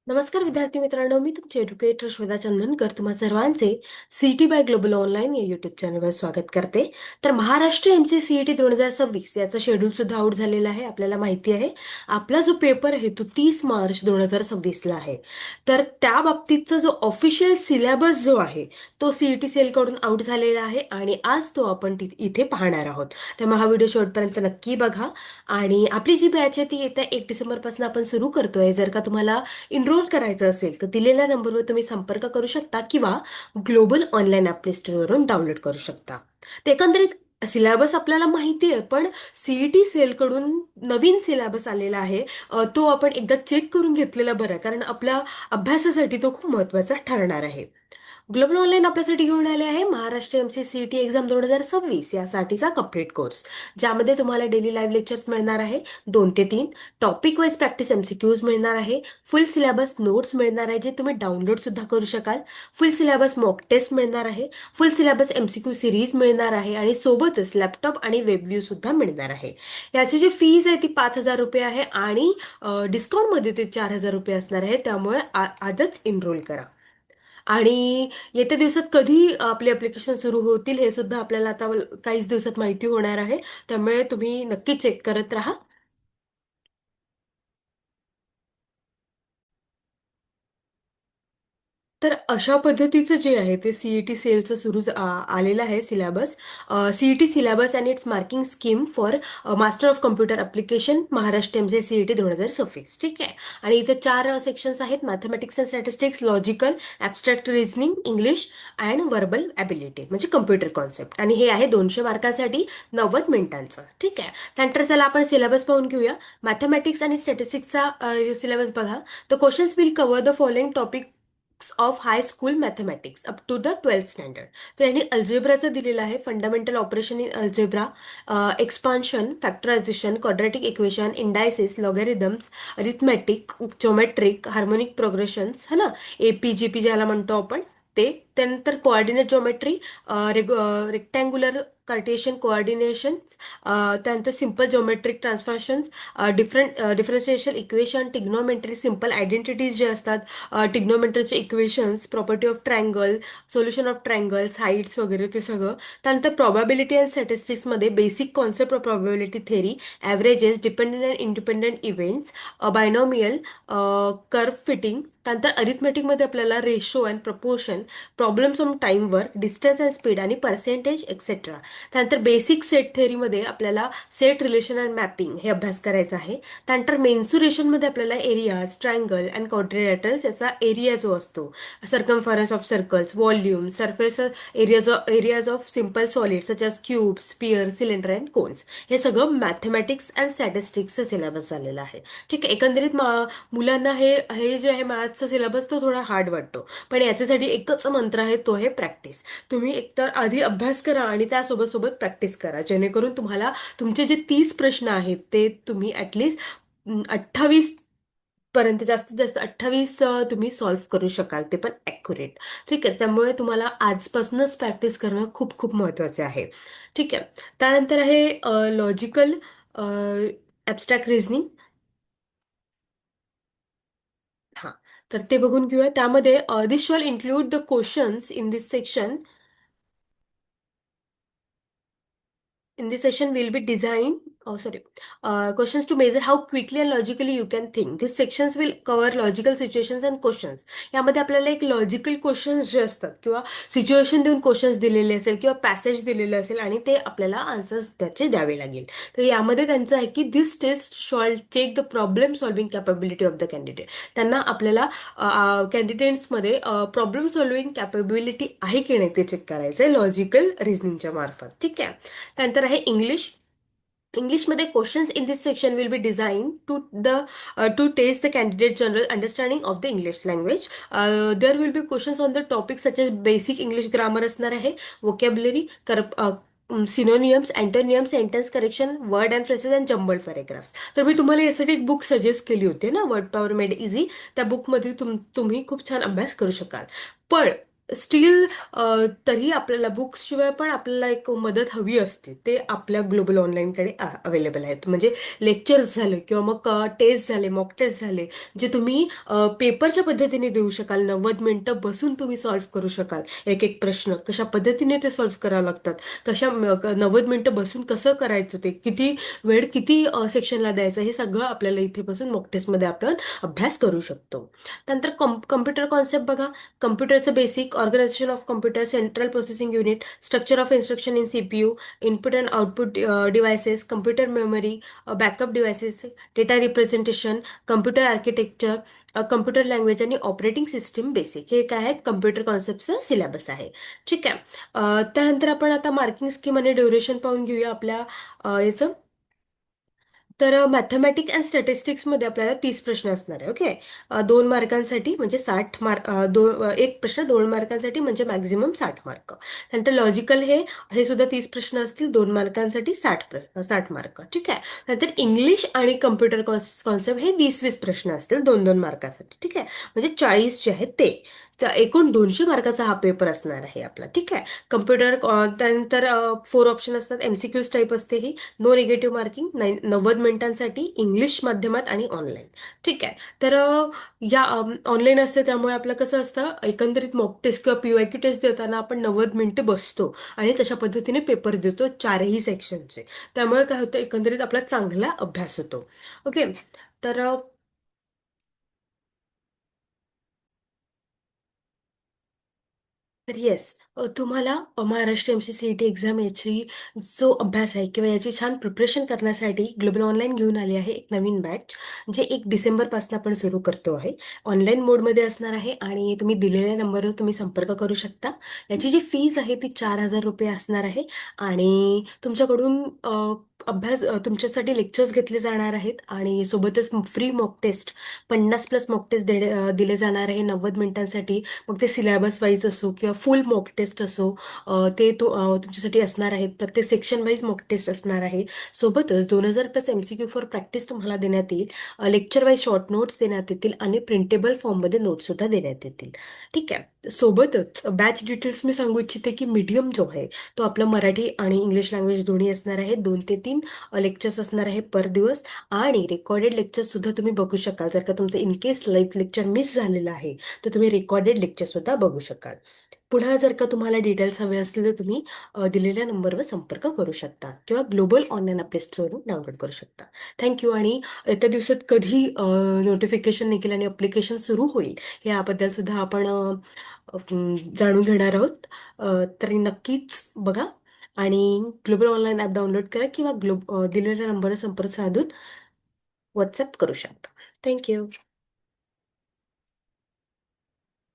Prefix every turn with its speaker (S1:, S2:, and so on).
S1: नमस्कार विद्यार्थी मित्रांनो, मी तुमचे एज्युकेटर श्वेता चंदनकर तुम्हा सर्वांचे सीईटी बाय ग्लोबल ऑनलाईन या युट्यूब चॅनलवर स्वागत करते. तर महाराष्ट्र एमसी सीईटी 2026 याचा शेड्यूल सुद्धा आउट झालेला आहे. आपल्याला माहिती आहे आपला जो पेपर आहे तो 30 मार्च 2026ला आहे. तर त्या बाबतीतचा जो ऑफिशियल सिलेबस जो आहे तो सीईटी सेलकडून आउट झालेला आहे आणि आज तो आपण इथे पाहणार आहोत. त्यामुळे हा व्हिडिओ शेवटपर्यंत नक्की बघा. आणि आपली जी बॅच आहे ती येत्या 1 डिसेंबर पासून आपण सुरू करतोय. जर का तुम्हाला इनरोल करायचं असेल तर दिलेल्या नंबरवर तुम्ही संपर्क करू शकता किंवा ग्लोबल ऑनलाईन ॲप प्ले स्टोअरवरून डाउनलोड करू शकता. ते एकंदरीत सिलेबस आपल्याला माहिती आहे, पण सीईटी सेलकडून नवीन सिलेबस आलेला आहे. तो आपण एकदा चेक करून घेतलेला बरं, कारण आपल्या अभ्यासासाठी तो खूप महत्त्वाचा ठरणार आहे. ग्लोबल ऑनलाईन आपल्यासाठी घेऊन आले आहे महाराष्ट्र एमसी सीईटी एक्झाम 2026 यासाठीचा कम्प्लीट कोर्स, ज्यामध्ये तुम्हाला डेली लाईव्ह लेक्चर्स मिळणार आहे 2 ते 3, टॉपिक वाईज प्रॅक्टिस एमसीक्यूज मिळणार आहे, फुल सिलेबस नोट्स मिळणार आहे जे तुम्ही डाउनलोड सुद्धा करू शकाल, फुल सिलेबस मॉक टेस्ट मिळणार आहे, फुल सिलेबस एमसीक्यू सिरीज मिळणार आहे आणि सोबतच लॅपटॉप आणि वेबव्ह्यू सुद्धा मिळणार आहे. याची जी फीज आहे ती 5,000 रुपये आहे आणि डिस्काउंटमध्ये ते 4,000 रुपये असणार आहे. त्यामुळे आजच एनरोल करा. आणि येत्या दिवसात कधी आपले ॲप्लिकेशन सुरू होतील हे सुद्धा आपल्याला आता काहीच दिवसात माहिती होणार आहे. त्यामुळे तुम्ही नक्की चेक करत राहा. तर अशा पद्धतीचं जे आहे ते सीईटी सेलचं आलेलं आहे syllabus. CET syllabus and it's marking scheme for master of computer application Maharashtra MG CET 2026. ठीक आहे. आणि इथे 4 सेक्शन्स आहेत: mathematics and statistics, logical, abstract reasoning, English and verbal ability म्हणजे कम्प्युटर कॉन्सेप्ट. आणि हे आहे 200 मार्कांसाठी 90 मिनिटांचं. ठीक आहे. त्यानंतर चला आपण सिलेबस पाहून घेऊया. मॅथमॅटिक्स आणि स्टॅटिस्टिक्सचा सिलेबस बघा. The questions will cover the following topic of high school mathematics up to the 12th standard. तर यांनी अल्जेब्राचं दिलेलं आहे: fundamental operation in algebra, expansion, factorisation, quadratic equation, indices, logarithms, arithmetic, geometric, harmonic progressions है ना, AP GP ज्याला म्हणतो आपण ते. त्यानंतर coordinate geometry, rectangular Cartesian coordination, त्यानंतर simple geometric transformations, differentiation equation, trigonometry, simple identities जे असतात, टिग्नोमेट्रीचे equations, property of triangle, solution of triangles, heights वगैरे ते सगळं. त्यानंतर प्रॉबॅबिलिटी अँड स्टॅटिस्टिक्समध्ये basic concept of probability theory, averages, dependent and independent events, binomial, curve fitting. त्यानंतर अरिथमेटिकमध्ये आपल्याला ratio and proportion, problems on time work, distance and speed आणि percentage etcetera. त्यानंतर बेसिक सेट थेअरीमध्ये आपल्याला सेट रिलेशन अँड मॅपिंग हे अभ्यास करायचा आहे. त्यानंतर मेन्सुरेशनमध्ये आपल्याला एरियाज, ट्रायंगल अँड क्वाड्रिलॅटरल्स याचा एरिया जो असतो, circumference of circles, volume, surface areas of simple solid such as cube, sphere, cylinder and cones, हे सगळं मॅथमॅटिक्स अँड स्टॅटिस्टिक्सचं सिलेबस झालेलं आहे. ठीक आहे. एकंदरीत मुलांना हे हे जे आहे मॅथ्सचा सिलेबस तो थोडा हार्ड वाटतो, पण याच्यासाठी एकच मंत्र आहे, तो आहे प्रॅक्टिस. तुम्ही एकतर आधी अभ्यास करा आणि त्यासोबत सोबत प्रॅक्टिस करा, जेणेकरून तुम्हाला तुमचे जे 30 प्रश्न आहेत ते तुम्ही ॲटलिस्ट 28 पर्यंत, जास्तीत जास्त 28 तुम्ही सॉल्व्ह करू शकाल, ते पण ॲक्युरेट. ठीक आहे. त्यामुळे तुम्हाला आजपासूनच प्रॅक्टिस करणं खूप खूप महत्त्वाचे आहे. ठीक आहे. त्यानंतर आहे लॉजिकल ॲबस्ट्रॅक्ट रिझनिंग. हां. तर ते बघून घेऊया. त्यामध्ये this shall include the questions in this section. In this session, we'll be questions to measure how quickly and logically you can think. These sections will cover logical situations and questions. यामध्ये आपल्याला एक logical questions जे असतात किंवा situation देऊन questions दिलेले असेल किंवा पॅसेज दिलेले असेल आणि ते आपल्याला आन्सर्स त्याचे द्यावे लागेल. तर यामध्ये त्यांचं आहे की this test shall check the problem solving capability of the candidate. त्यांना आपल्याला कॅन्डिडेट्समध्ये प्रॉब्लेम सॉल्विंग कॅपेबिलिटी आहे की नाही ते चेक करायचं आहे लॉजिकल रिझनिंगच्या मार्फत. ठीक आहे. त्यानंतर आहे इंग्लिश. इंग्लिशमध्ये questions in this section will be design to test the candidate general understanding of the English language. There will be questions on the topic such as basic English grammar असणार आहे, vocabulary, synonyms, antonyms, sentence correction, word and phrases and jumbled paragraphs. तर मी तुम्हाला यासाठी एक book suggest केली होती ना, वर्ड पॉवर मेड इझी. त्या बुकमध्ये तुम्ही खूप छान अभ्यास करू शकाल. पण स्टील तरी आपल्याला बुक्स शिवाय पण आपल्याला एक मदत हवी असते, ते आपल्या ग्लोबल ऑनलाईनकडे अवेलेबल आहेत. म्हणजे लेक्चर्स झाले किंवा मग टेस्ट झाले, मॉक टेस्ट झाले, जे तुम्ही पेपरच्या पद्धतीने देऊ शकाल. 90 मिनिटं बसून तुम्ही सॉल्व्ह करू शकाल. एक एक प्रश्न कशा पद्धतीने ते सॉल्व्ह करावे लागतात, 90 मिनिटं बसून कसं करायचं, ते किती वेळ किती सेक्शनला द्यायचं, हे सगळं आपल्याला इथे बसून मॉक टेस्टमध्ये आपण अभ्यास करू शकतो. त्यानंतर कॉम्प्युटर कॉन्सेप्ट बघा. कम्प्युटरचं basic organisation of computer, central processing unit, structure of instruction in CPU, input and output devices, computer memory, backup devices, data representation, computer architecture, computer language आणि ऑपरेटिंग सिस्टीम बेसिक, हे काय आहे computer कॉन्सेप्टचं syllabus आहे. ठीक आहे. त्यानंतर आपण आता मार्किंग स्कीम आणि ड्युरेशन पाहून घेऊया आपल्या याचं. तर मॅथमॅटिक अँड स्टॅटिस्टिक्समध्ये आपल्याला 30 प्रश्न असणार आहे. ओके. 2 मार्कांसाठी म्हणजे 60 मार्क, एक प्रश्न 2 मार्कांसाठी म्हणजे मॅक्झिमम 60 मार्क. त्यानंतर लॉजिकल हे सुद्धा 30 प्रश्न असतील, 2 मार्कांसाठी 60 मार्क. ठीक आहे. नंतर इंग्लिश आणि कम्प्युटर कॉन्सेप्ट हे 20-20 प्रश्न असतील, 2-2 मार्कासाठी. ठीक आहे. म्हणजे 40 जे आहेत ते. तर एकूण 200 मार्काचा हा पेपर असणार आहे आपला. ठीक आहे. कम्प्युटर त्यानंतर 4 ऑप्शन असतात, एमसीक्यूज टाईप असते ही. नो निगेटिव्ह मार्किंग, 90 मिनिटांसाठी, इंग्लिश माध्यमात आणि ऑनलाईन. ठीक आहे. तर या ऑनलाईन असते त्यामुळे आपलं कसं असतं, एकंदरीत मॉक टेस्ट किंवा पीवायक्यू टेस्ट देताना आपण 90 मिनिटं बसतो आणि तशा पद्धतीने पेपर देतो चारही सेक्शनचे. त्यामुळे काय होतं, एकंदरीत आपला चांगला अभ्यास होतो. ओके. तर तर येस, तुम्हाला महाराष्ट्र MCCET एक्झाम याची जो अभ्यास आहे किंवा याची छान प्रिपरेशन करण्यासाठी ग्लोबल ऑनलाईन घेऊन आली आहे एक नवीन बॅच, जे 1 डिसेंबरपासून आपण सुरू करतो आहे. ऑनलाईन मोडमध्ये असणार आहे आणि तुम्ही दिलेल्या नंबरवर तुम्ही संपर्क करू शकता. याची जी फीज आहे ती 4,000 रुपये असणार आहे. आणि तुमच्याकडून अभ्यास तुमच्यासाठी लेक्चर्स घेतले जाणार आहेत आणि सोबतच free mock test, 50+ mock test दिले जाणार आहे 90 मिनिटांसाठी. मग ते सिलेबस वाईज असो किंवा फुल मॉक टेस्ट असो, तुमच्यासाठी असणार आहेत. प्रत्येक सेक्शन वाईज मॉक टेस्ट असणार आहे. सोबतच 2,000+ MCQ फॉर प्रॅक्टिस तुम्हाला देण्यात येईल. लेक्चर वाईज शॉर्ट नोट्स देण्यात येतील आणि प्रिंटेबल फॉर्ममध्ये नोट्स सुद्धा देण्यात येतील. ठीक आहे. सोबतच बॅच डिटेल्स मी सांगू इच्छिते की मीडियम जो आहे तो आपला मराठी आणि इंग्लिश लँग्वेज दोन्ही असणार आहे. 2 ते 3 लेक्चर्स असणार आहे पर दिवस. आणि रेकॉर्डेड लेक्चर्स सुद्धा तुम्ही बघू शकाल. जर का तुमचं in case live lecture miss झालेलं आहे तर तुम्ही रेकॉर्डेड लेक्चर सुद्धा बघू शकाल. पुन्हा जर का तुम्हाला डिटेल्स हवे असतील तर तुम्ही दिलेल्या नंबरवर संपर्क करू शकता किंवा ग्लोबल ऑनलाईन आपल्या स्टोअरवरून डाउनलोड करू शकता. थँक्यू. आणि येत्या दिवसात कधी नोटिफिकेशन निघेल आणि अप्लिकेशन सुरू होईल याबद्दल सुद्धा आपण जाणून घेणार आहोत. तरी नक्कीच बघा आणि ग्लोबल ऑनलाईन ॲप डाउनलोड करा किंवा दिलेल्या नंबरवर संपर्क साधून व्हॉट्सअप करू शकता. थँक्यू.